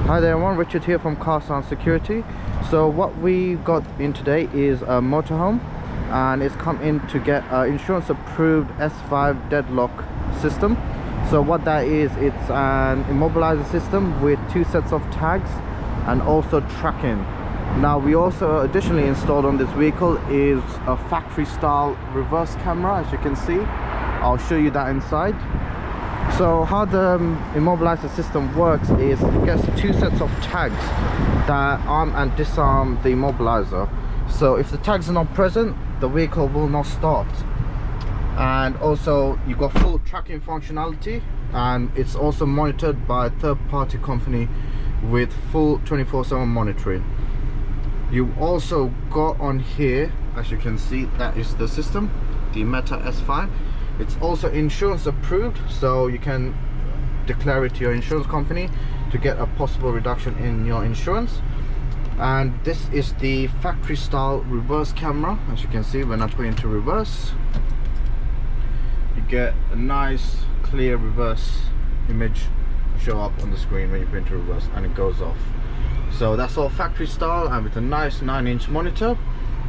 Hi there everyone, Richard here from Car Sound Security. So what we got in today is a motorhome, and it's come in to get insurance approved S5 deadlock system. So what that is, it's an immobiliser system with 2 sets of tags and also tracking. Now we also additionally installed on this vehicle is a factory style reverse camera, as you can see. I'll show you that inside. So how the immobiliser system works is it gets 2 sets of tags that arm and disarm the immobiliser. So if the tags are not present, the vehicle will not start. And also you've got full tracking functionality, and it's also monitored by a third-party company with full 24/7 monitoring. You also got on here, as you can see, that is the system, the Meta-Trak S5. It's also insurance approved, so you can declare it to your insurance company to get a possible reduction in your insurance. And this is the factory style reverse camera. As you can see, when I put it into reverse, you get a nice clear reverse image show up on the screen when you put it into reverse, and it goes off. So that's all factory style, and with a nice 9-inch monitor.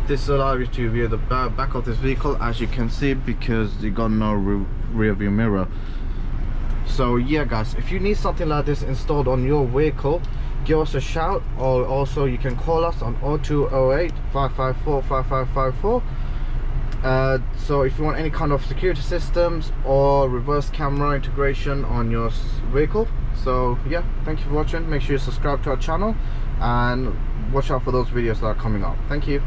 This allows you to view the back of this vehicle, as you can see, because you got no rear view mirror. So yeah guys, if you need something like this installed on your vehicle, give us a shout, or also you can call us on 0208 554 5554. So if you want any kind of security systems or reverse camera integration on your vehicle. So yeah, thank you for watching. Make sure you subscribe to our channel and watch out for those videos that are coming up. Thank you.